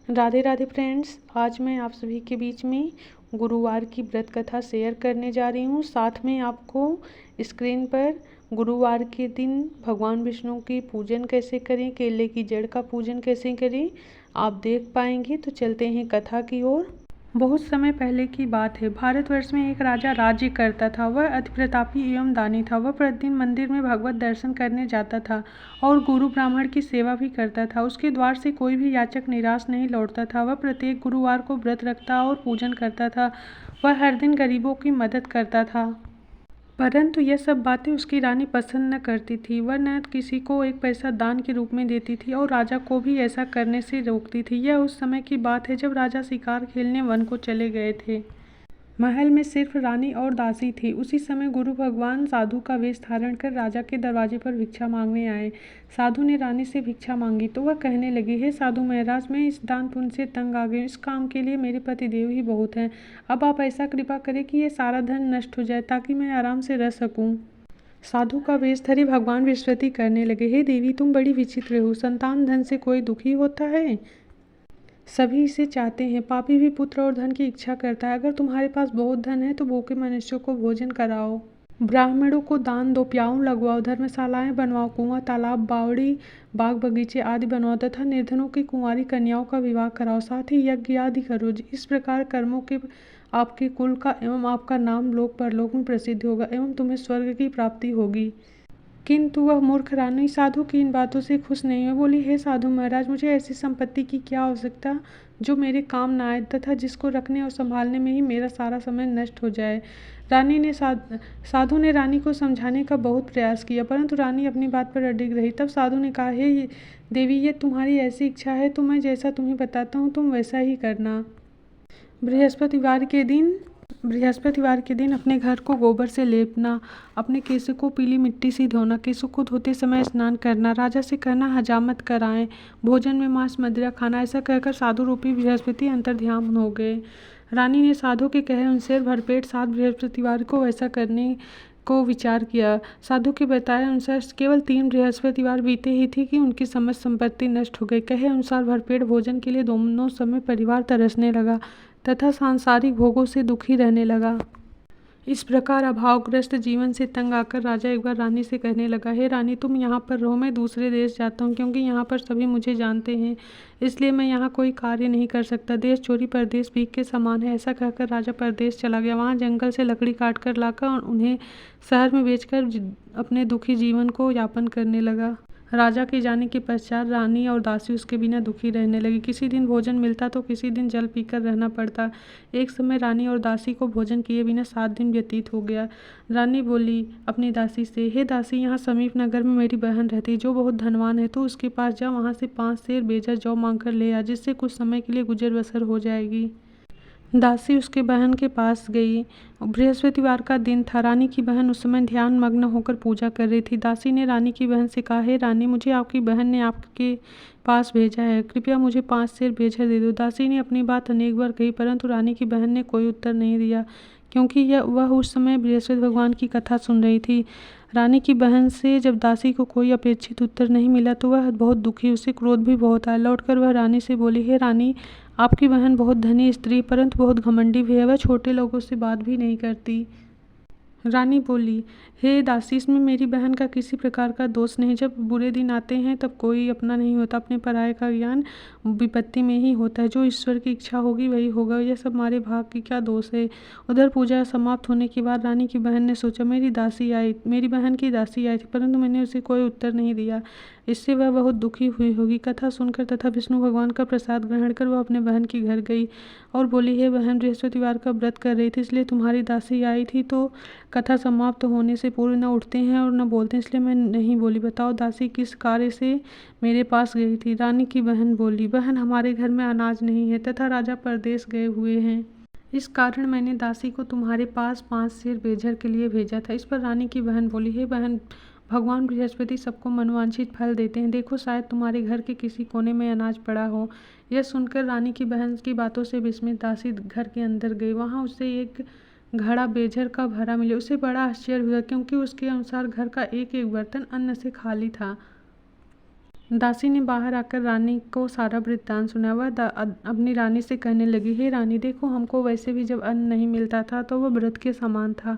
Radhe Radhe friends, आज मैं आप सभी के बीच में गुरुवार की व्रत कथा शेयर करने जा रही हूँ। साथ में आपको स्क्रीन पर गुरुवार के दिन भगवान विष्णु की पूजन कैसे करें, केले की जड़ का पूजन कैसे करें, आप देख पाएंगे। तो चलते हैं कथा की ओर। बहुत समय पहले की बात है। भारतवर्ष में एक राजा राज्य करता था। वह अति प्रतापी एवं दानी था। वह प्रतिदिन मंदिर में भगवत दर्शन करने जाता था और गुरु ब्राह्मण की सेवा भी करता था। उसके द्वार से कोई भी याचक निराश नहीं लौटता था। वह प्रत्येक गुरुवार को व्रत रखता और पूजन करता था। वह हर दिन गरीबों की मदद करता था। परंतु यह सब बातें उसकी रानी पसंद न करती थी। वह न किसी को एक पैसा दान के रूप में देती थी और राजा को भी ऐसा करने से रोकती थी। यह उस समय की बात है जब राजा शिकार खेलने वन को चले गए थे। महल में सिर्फ रानी और दासी थी। उसी समय गुरु भगवान साधु का वेश धारण कर राजा के दरवाजे पर भिक्षा मांगने आए। साधु ने रानी से भिक्षा मांगी तो वह कहने लगी, हे साधु महाराज, मैं इस दान पुण्य से तंग आ गई। इस काम के लिए मेरे पति देव ही बहुत हैं। अब आप ऐसा कृपा करें कि ये सारा धन नष्ट हो जाए ताकि मैं आराम से रह सकूं। साधु का वेश धरे भगवान विश्वती करने लगे, हे देवी, तुम बड़ी विचित्र हो। संतान धन से कोई दुखी होता है? सभी इसे चाहते हैं। पापी भी पुत्र और धन की इच्छा करता है। अगर तुम्हारे पास बहुत धन है तो भूखे मनुष्यों को भोजन कराओ, ब्राह्मणों को दान दो, प्याऊ लगवाओ, धर्मशालाएं बनवाओ, कुआं, तालाब, बावड़ी, बाग बगीचे आदि बनवाओ तथा निर्धनों की कुंवारी कन्याओं का विवाह कराओ। साथ ही यज्ञ आदि करो। इस प्रकार कर्मों के आपके कुल का एवं आपका नाम लोक परलोक में प्रसिद्ध होगा एवं तुम्हें स्वर्ग की प्राप्ति होगी। किंतु वह मूर्ख रानी साधु की इन बातों से खुश नहीं हुई। बोली, हे साधु महाराज, मुझे ऐसी संपत्ति की क्या आवश्यकता जो मेरे काम न आए तथा जिसको रखने और संभालने में ही मेरा सारा समय नष्ट हो जाए। साधु ने रानी को समझाने का बहुत प्रयास किया, परंतु रानी अपनी बात पर अडिग रही। तब साधु ने कहा, हे देवी, ये तुम्हारी ऐसी इच्छा है तो मैं जैसा तुम्हें बताता हूँ तुम वैसा ही करना। बृहस्पतिवार के दिन अपने घर को गोबर से लेपना, अपने केशों को पीली मिट्टी से धोना, केशों को धोते समय स्नान करना, राजा से कहना हजामत कराएं, भोजन में मांस मदिरा खाना। ऐसा कहकर साधु रूपी बृहस्पति अंतर्ध्यान हो गए। रानी ने साधु के कहे अनुसार भरपेट 7 बृहस्पतिवार को वैसा करने को विचार किया। साधु के बताए अनुसार केवल 3 बृहस्पतिवार बीते ही थी कि उनकी समस्त संपत्ति नष्ट हो गई। कहे अनुसार भरपेट भोजन के लिए दोनों समय परिवार तरसने लगा तथा सांसारिक भोगों से दुखी रहने लगा। इस प्रकार अभावग्रस्त जीवन से तंग आकर राजा एक बार रानी से कहने लगा, हे रानी, तुम यहाँ पर रहो, मैं दूसरे देश जाता हूँ, क्योंकि यहाँ पर सभी मुझे जानते हैं, इसलिए मैं यहाँ कोई कार्य नहीं कर सकता। देश चोरी परदेश भीख के समान है। ऐसा कहकर राजा परदेश चला गया। वहाँ जंगल से लकड़ी काट कर लाकर उन्हें शहर में बेचकर अपने दुखी जीवन को यापन करने लगा। राजा के जाने के पश्चात रानी और दासी उसके बिना दुखी रहने लगी। किसी दिन भोजन मिलता तो किसी दिन जल पीकर रहना पड़ता। एक समय रानी और दासी को भोजन किए बिना 7 दिन व्यतीत हो गया। रानी बोली अपनी दासी से, हे दासी, यहाँ समीप नगर में मेरी बहन रहती है जो बहुत धनवान है। तो उसके पास जा, वहाँ से 5 सेर बेजा जौ मांग कर ले आ, जिससे कुछ समय के लिए गुजर बसर हो जाएगी। दासी उसके बहन के पास गई। बृहस्पतिवार का दिन था। रानी की बहन उस समय ध्यान मग्न होकर पूजा कर रही थी। दासी ने रानी की बहन से कहा, हे रानी, मुझे आपकी बहन ने आपके पास भेजा है, कृपया मुझे 5 सेर बेजा दे दो। दासी ने अपनी बात अनेक बार कही, परंतु रानी की बहन ने कोई उत्तर नहीं दिया, क्योंकि वह उस समय बृहस्पति भगवान की कथा सुन रही थी। रानी की बहन से जब दासी को कोई अपेक्षित उत्तर नहीं मिला तो वह बहुत दुखी, उसे क्रोध भी बहुत आया। लौटकर वह रानी से बोली, हे रानी, आपकी बहन बहुत धनी स्त्री परंतु बहुत घमंडी भी है। वह छोटे लोगों से बात भी नहीं करती। रानी बोली, हे दासी, इसमें मेरी बहन का किसी प्रकार का दोष नहीं। जब बुरे दिन आते हैं तब कोई अपना नहीं होता। अपने पराये का ज्ञान विपत्ति में ही होता है। जो ईश्वर की इच्छा होगी वही होगा। यह सब हमारे भाग की क्या दोष है। उधर पूजा समाप्त होने के बाद रानी की बहन ने सोचा, मेरी बहन की दासी आई थी, परंतु मैंने उसे कोई उत्तर नहीं दिया। इससे वह बहुत दुखी हुई होगी। कथा सुनकर तथा विष्णु भगवान का प्रसाद ग्रहण कर वह अपने बहन के घर गई और बोली, हे बहन, बृहस्पतिवार का व्रत कर रही थी, इसलिए तुम्हारी दासी आई थी। तो कथा समाप्त होने से पूर्व न उठते हैं और न बोलते हैं, इसलिए मैं नहीं बोली। बताओ दासी किस कार्य से मेरे पास गई थी। रानी की बहन बोली, बहन, हमारे घर में अनाज नहीं है तथा राजा परदेश गए हुए हैं। इस कारण मैंने दासी को तुम्हारे पास 5 सेर बेझर के लिए भेजा था। इस पर रानी की बहन बोली, हे बहन, भगवान बृहस्पति सबको मनवांछित फल देते हैं। देखो, शायद तुम्हारे घर के किसी कोने में अनाज पड़ा हो। यह सुनकर रानी की बहन की बातों से विस्मित दासी घर के अंदर गई। वहाँ उसे एक घड़ा बेझर का भरा मिले। उसे बड़ा आश्चर्य हुआ, क्योंकि उसके अनुसार घर का एक एक बर्तन अन्न से खाली था। दासी ने बाहर आकर रानी को सारा वृत्तांत सुनाया। वह अपनी रानी से कहने लगी, हे रानी, देखो, हमको वैसे भी जब अन्न नहीं मिलता था तो वह व्रत के समान था।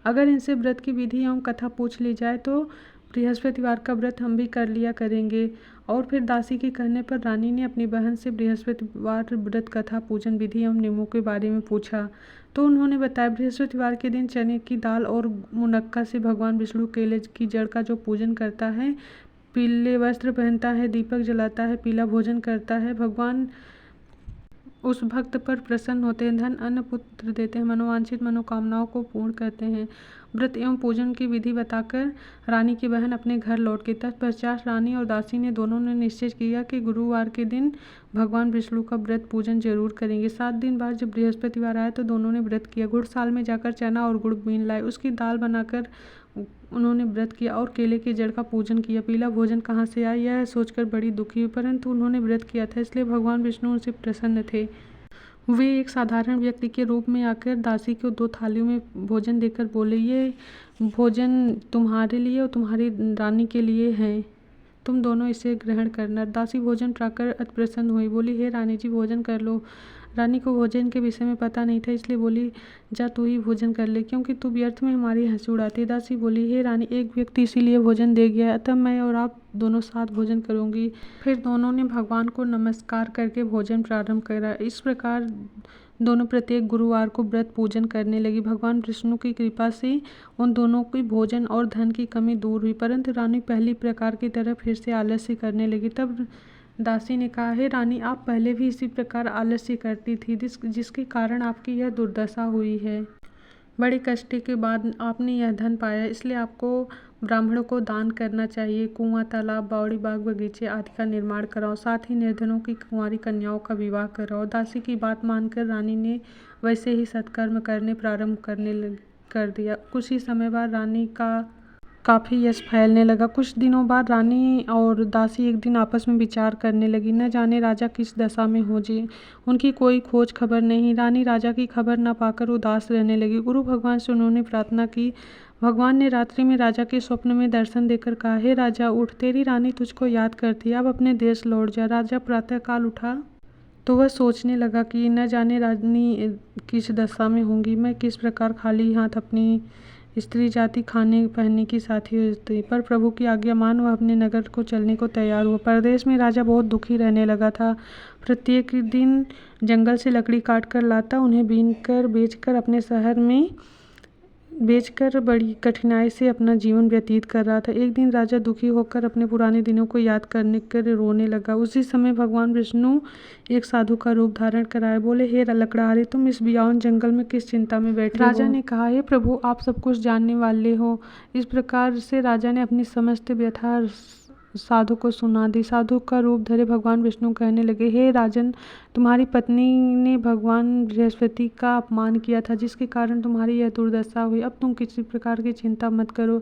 अगर इनसे व्रत की विधि एवं कथा पूछ ली जाए तो बृहस्पतिवार का व्रत हम भी कर लिया करेंगे। और फिर दासी के कहने पर रानी ने अपनी बहन से बृहस्पतिवार व्रत कथा, पूजन विधि एवं नियमों के बारे में पूछा। तो उन्होंने बताया, बृहस्पतिवार के दिन चने की दाल और मुनक्का से भगवान विष्णु केले की जड़ का जो पूजन करता है, पीले वस्त्र पहनता है, दीपक जलाता है, पीला भोजन करता है, भगवान उस भक्त पर प्रसन्न होते हैं, धन अन्न पुत्र देते हैं, मनोवांछित मनोकामनाओं को पूर्ण करते हैं। व्रत एवं पूजन की विधि बताकर रानी की बहन अपने घर लौट गई। तत्पश्चात रानी और दासी ने दोनों ने निश्चय किया कि गुरुवार के दिन भगवान विष्णु का व्रत पूजन जरूर करेंगे। 7 दिन बाद जब बृहस्पतिवार आया तो दोनों ने व्रत किया। गुड़साल में जाकर चना और गुड़ बीन लाए, उसकी दाल बनाकर उन्होंने व्रत किया और केले की जड़ का पूजन किया। पीला भोजन कहाँ से आया, यह सोचकर बड़ी दुखी हुई, परंतु उन्होंने व्रत किया था इसलिए भगवान विष्णु उनसे प्रसन्न थे। वे एक साधारण व्यक्ति के रूप में आकर दासी को 2 थालियों में भोजन देकर बोले, ये भोजन तुम्हारे लिए और तुम्हारी रानी के लिए है, तुम दोनों इसे ग्रहण करना। दासी भोजन पाकर अति प्रसन्न हुई, बोली, हे रानी जी, भोजन कर लो। रानी को भोजन के विषय में पता नहीं था, इसलिए बोली, जा तू ही भोजन कर ले, क्योंकि तू व्यर्थ में हमारी हंसी उड़ाती। दासी बोली, हे रानी, एक व्यक्ति इसीलिए भोजन दे गया है, अतः मैं और आप दोनों साथ भोजन करूंगी। फिर दोनों ने भगवान को नमस्कार करके भोजन प्रारंभ करा। इस प्रकार दोनों प्रत्येक गुरुवार को व्रत पूजन करने लगी। भगवान विष्णु की कृपा से उन दोनों की भोजन और धन की कमी दूर हुई, परंतु रानी पहली प्रकार की तरह फिर से आलस्य करने लगी। तब दासी ने कहा, हे रानी, आप पहले भी इसी प्रकार आलस्य करती थी, जिसके कारण आपकी यह दुर्दशा हुई है। बड़े कष्ट के बाद आपने यह धन पाया, इसलिए आपको ब्राह्मणों को दान करना चाहिए। कुआं, तालाब, बावड़ी, बाग बगीचे आदि का निर्माण कराओ, साथ ही निर्धनों की कुंवारी कन्याओं का विवाह कराओ। दासी की बात मानकर रानी ने वैसे ही सत्कर्म करने प्रारंभ कर दिया। कुछ ही समय बाद रानी का काफ़ी यश फैलने लगा। कुछ दिनों बाद रानी और दासी एक दिन आपस में विचार करने लगी, न जाने राजा किस दशा में हो जे, उनकी कोई खोज खबर नहीं। रानी राजा की खबर न पाकर उदास रहने लगी। गुरु भगवान से उन्होंने प्रार्थना की। भगवान ने रात्रि में राजा के स्वप्न में दर्शन देकर कहा, हे राजा, उठ, तेरी रानी तुझको याद करती है, अब अपने देश लौट जा। राजा प्रातःकाल उठा तो वह सोचने लगा कि न जाने रानी किस दशा में होंगी, मैं किस प्रकार खाली हाथ अपनी स्त्री जाति खाने पहनने की साथी होती। पर प्रभु की आज्ञा मान वह अपने नगर को चलने को तैयार हुआ। परदेश में राजा बहुत दुखी रहने लगा था। प्रत्येक दिन जंगल से लकड़ी काट कर लाता, उन्हें बीन कर बेचकर अपने शहर में बेचकर बड़ी कठिनाई से अपना जीवन व्यतीत कर रहा था। एक दिन राजा दुखी होकर अपने पुराने दिनों को याद करने कर रोने लगा। उसी समय भगवान विष्णु एक साधु का रूप धारण कराए, बोले, हे लकड़हारे, तुम इस बियान जंगल में किस चिंता में बैठे हो? राजा ने कहा, हे प्रभु, आप सब कुछ जानने वाले हो। इस प्रकार से राजा ने अपनी समस्त व्यथा साधु को सुना दी। साधु का रूप धरे भगवान विष्णु कहने लगे, हे राजन, तुम्हारी पत्नी ने भगवान बृहस्पति का अपमान किया था, जिसके कारण तुम्हारी यह दुर्दशा हुई। अब तुम किसी प्रकार की चिंता मत करो,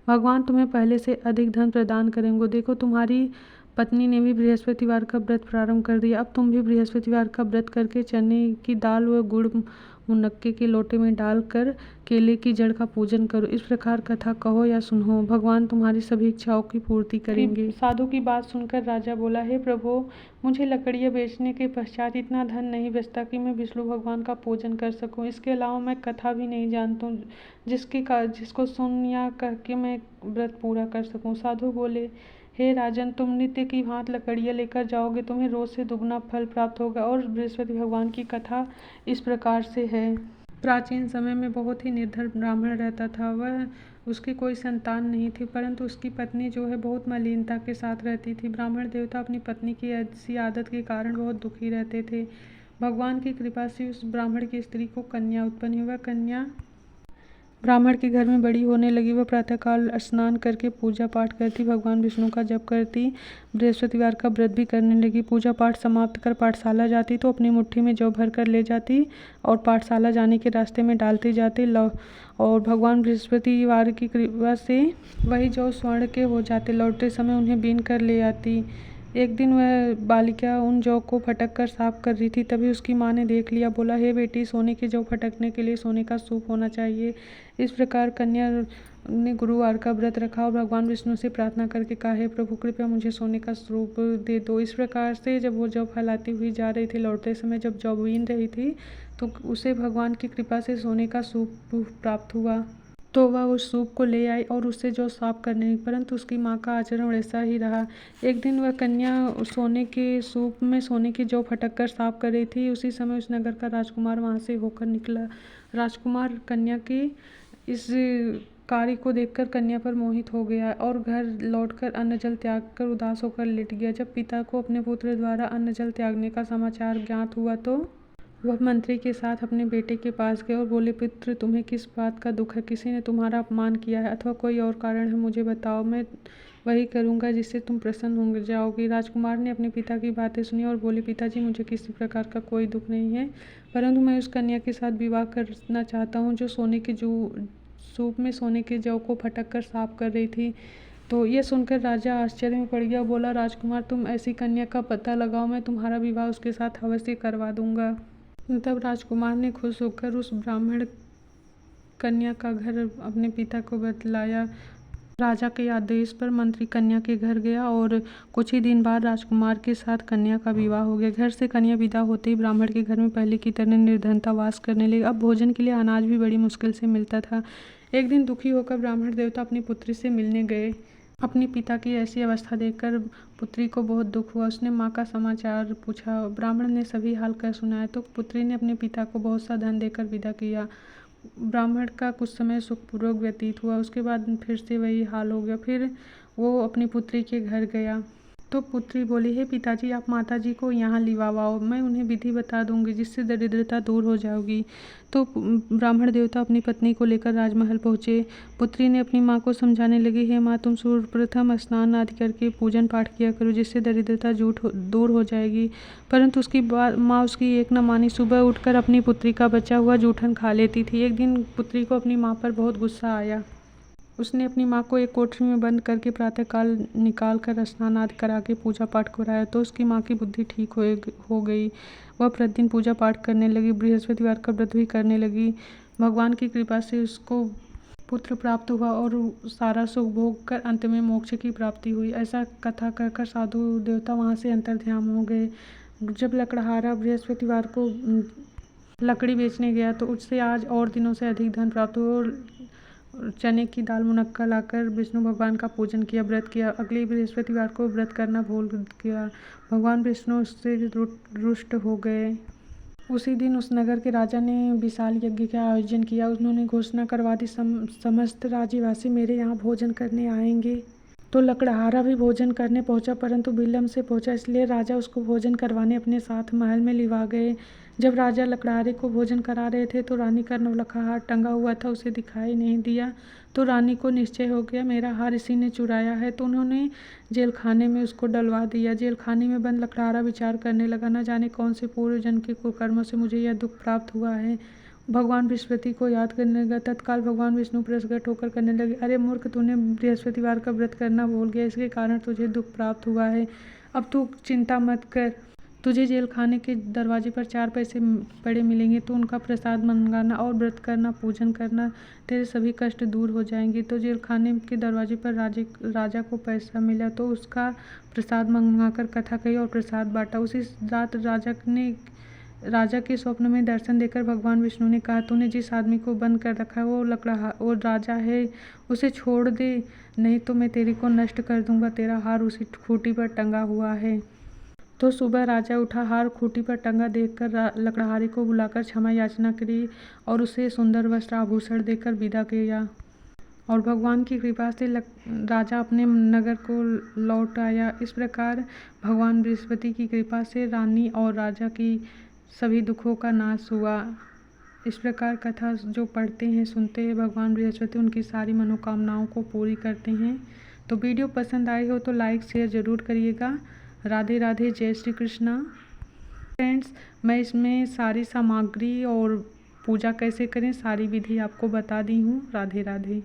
भगवान तुम्हें पहले से अधिक धन प्रदान करेंगे। देखो, तुम्हारी पत्नी ने भी बृहस्पतिवार का व्रत प्रारंभ कर दिया। अब तुम भी बृहस्पतिवार का व्रत करके चने की दाल व गुड़ मुनक्के के लोटे में डालकर केले की जड़ का पूजन करो। इस प्रकार कथा कहो या सुनो, भगवान तुम्हारी सभी इच्छाओं की पूर्ति करेंगे। साधु की बात सुनकर राजा बोला, हे प्रभु, मुझे लकड़ियाँ बेचने के पश्चात इतना धन नहीं बचता कि मैं विष्णु भगवान का पूजन कर सकूं। इसके अलावा मैं कथा भी नहीं जानता हूँ जिसको सुन या कह के मैं व्रत पूरा कर सकूं। साधु बोले, हे राजन, तुम नित्य की भांति लकड़ियाँ लेकर जाओगे, तुम्हें रोज से दुगना फल प्राप्त होगा। और बृहस्पति भगवान की कथा इस प्रकार से है। प्राचीन समय में बहुत ही निर्धन ब्राह्मण रहता था। वह उसकी कोई संतान नहीं थी, परंतु उसकी पत्नी जो है बहुत मलिनता के साथ रहती थी। ब्राह्मण देवता अपनी पत्नी की ऐसी आदत के कारण बहुत दुखी रहते थे। भगवान की कृपा से उस ब्राह्मण की स्त्री को कन्या उत्पन्न हुई। वह कन्या ब्राह्मण के घर में बड़ी होने लगी। वह प्रातःकाल स्नान करके पूजा पाठ करती, भगवान विष्णु का जप करती, बृहस्पतिवार का व्रत भी करने लगी। पूजा पाठ समाप्त कर पाठशाला जाती तो अपनी मुट्ठी में जौ भर कर ले जाती और पाठशाला जाने के रास्ते में डालती जाती। और भगवान बृहस्पतिवार की कृपा से वही जौ स्वर्ण के हो जाते। लौटते समय उन्हें बीन कर ले आती। एक दिन वह बालिका उन जौ को फटक कर साफ कर रही थी, तभी उसकी माँ ने देख लिया। बोला, हे बेटी, सोने के जौ फटकने के लिए सोने का सूप होना चाहिए। इस प्रकार कन्या ने गुरुवार का व्रत रखा और भगवान विष्णु से प्रार्थना करके कहा, हे प्रभु कृपया मुझे सोने का स्वरूप दे दो। इस प्रकार से जब वो जौ फैलाती हुई जा रही थी, लौटते समय जब जौ बीन रही थी तो उसे भगवान की कृपा से सोने का सूप प्राप्त हुआ। तो वह उस सूप को ले आई और उससे जौ साफ करने लगी, परंतु उसकी माँ का आचरण वैसा ही रहा। एक दिन वह कन्या सोने के सूप में सोने की जौ फटक कर साफ कर रही थी। उसी समय उस नगर का राजकुमार वहाँ से होकर निकला। राजकुमार कन्या की इस कार्य को देखकर कन्या पर मोहित हो गया और घर लौटकर अन्न जल त्याग कर उदास होकर लेट गया। जब पिता को अपने पुत्र द्वारा अन्न जल त्यागने का समाचार ज्ञात हुआ तो वह मंत्री के साथ अपने बेटे के पास गए और बोले, पुत्र तुम्हें किस बात का दुख है? किसी ने तुम्हारा अपमान किया है अथवा कोई और कारण है? मुझे बताओ, मैं वही करूँगा जिससे तुम प्रसन्न हो जाओगी। राजकुमार ने अपने पिता की बातें सुनी और बोले, पिताजी मुझे किसी प्रकार का कोई दुख नहीं है, परंतु मैं उस कन्या के साथ विवाह करना चाहता हूँ जो सोने के सूप में सोने के जौ को फटक कर साफ कर रही थी। तो ये सुनकर राजा आश्चर्य में पड़ गया। बोला, राजकुमार तुम ऐसी कन्या का पता लगाओ, मैं तुम्हारा विवाह उसके साथ अवश्य करवा दूंगा। तब राजकुमार ने खुश होकर उस ब्राह्मण कन्या का घर अपने पिता को बतलाया। राजा के आदेश पर मंत्री कन्या के घर गया और कुछ ही दिन बाद राजकुमार के साथ कन्या का विवाह हो गया। घर से कन्या विदा होते ही ब्राह्मण के घर में पहले की तरह निर्धनता वास करने लगी। अब भोजन के लिए अनाज भी बड़ी मुश्किल से मिलता था। एक दिन दुखी होकर ब्राह्मण देवता अपनी पुत्री से मिलने गए। अपने पिता की ऐसी अवस्था देखकर पुत्री को बहुत दुख हुआ। उसने माँ का समाचार पूछा। ब्राह्मण ने सभी हाल कह सुनाया तो पुत्री ने अपने पिता को बहुत सा धन देकर विदा किया। ब्राह्मण का कुछ समय सुखपूर्वक व्यतीत हुआ। उसके बाद फिर से वही हाल हो गया। फिर वो अपनी पुत्री के घर गया तो पुत्री बोली, हे पिताजी आप माताजी को यहाँ लिवाओ, मैं उन्हें विधि बता दूंगी जिससे दरिद्रता दूर हो जाएगी। तो ब्राह्मण देवता अपनी पत्नी को लेकर राजमहल पहुँचे। पुत्री ने अपनी माँ को समझाने लगी, हे माँ तुम सर्वप्रथम स्नान आदि करके पूजन पाठ किया करो जिससे दरिद्रता दूर हो जाएगी। परंतु उसकी माँ उसकी एक न मानी। सुबह उठकर अपनी पुत्री का बचा हुआ जूठन खा लेती थी। एक दिन पुत्री को अपनी माँ पर बहुत गुस्सा आया। उसने अपनी माँ को एक कोठरी में बंद करके प्रातःकाल निकाल कर स्नान आदि करा के पूजा पाठ कराया तो उसकी माँ की बुद्धि ठीक हो गई। वह प्रतिदिन पूजा पाठ करने लगी, बृहस्पतिवार का व्रत भी करने लगी। भगवान की कृपा से उसको पुत्र प्राप्त हुआ और सारा सुख भोग कर अंत में मोक्ष की प्राप्ति हुई। ऐसा कथा कहकर साधु देवता वहाँ से अंतर्ध्यान हो गए। जब लकड़हारा बृहस्पतिवार को लकड़ी बेचने गया तो उससे आज और दिनों से अधिक धन प्राप्त हुआ और चने की दाल मुनक्का लाकर विष्णु भगवान का पूजन किया, व्रत किया। अगले बृहस्पतिवार को व्रत करना भूल गया। भगवान विष्णु उससे रुष्ट हो गए। उसी दिन उस नगर के राजा ने विशाल यज्ञ का आयोजन किया। उन्होंने घोषणा करवा दी, समस्त राज्यवासी मेरे यहाँ भोजन करने आएंगे। तो लकड़हारा भी भोजन करने पहुंचा, परंतु विलंब से पहुंचा, इसलिए राजा उसको भोजन करवाने अपने साथ महल में लिवा गए। जब राजा लकड़हारे को भोजन करा रहे थे तो रानी का नवलखा हार टंगा हुआ था, उसे दिखाई नहीं दिया। तो रानी को निश्चय हो गया मेरा हार इसी ने चुराया है, तो उन्होंने जेल खाने में उसको डलवा दिया। जेल खाने में बंद लकड़हारा विचार करने लगा, न जाने कौन से पूर्व जन्म के कुकर्मों से मुझे यह दुख प्राप्त हुआ है। भगवान बृहस्पति को याद करने लगा। तत्काल भगवान विष्णु प्रकट होकर करने लगे, अरे मूर्ख तूने बृहस्पतिवार का व्रत करना भूल गया, इसके कारण तुझे दुख प्राप्त हुआ है। अब तू चिंता मत कर, तुझे जेल खाने के दरवाजे पर 4 पैसे पड़े मिलेंगे तो उनका प्रसाद मंगाना और व्रत करना, पूजन करना, तेरे सभी कष्ट दूर हो जाएंगे। तो जेल खाने के दरवाजे पर राजा को पैसा मिला तो उसका प्रसाद मंगाकर कथा कही और प्रसाद बांटा। उसी रात राजा के स्वप्न में दर्शन देकर भगवान विष्णु ने कहा, तूने जिस आदमी को बंद कर रखा है वो राजा है, उसे छोड़ दे, नहीं तो मैं तेरे को नष्ट कर दूंगा। तेरा हार उसी खूंटी पर टंगा हुआ है। तो सुबह राजा उठा, हार खूंटी पर टंगा देखकर लकड़हारे को बुलाकर क्षमा याचना करी और उसे सुंदर वस्त्र आभूषण देकर विदा किया। और भगवान की कृपा से राजा अपने नगर को लौट आया। इस प्रकार भगवान बृहस्पति की कृपा से रानी और राजा की सभी दुखों का नाश हुआ। इस प्रकार कथा जो पढ़ते हैं, सुनते हैं, भगवान बृहस्पति उनकी सारी मनोकामनाओं को पूरी करते हैं। तो वीडियो पसंद आई हो तो लाइक शेयर ज़रूर करिएगा। राधे राधे, जय श्री कृष्णा। फ्रेंड्स, मैं इसमें सारी सामग्री और पूजा कैसे करें सारी विधि आपको बता दी हूँ। राधे राधे।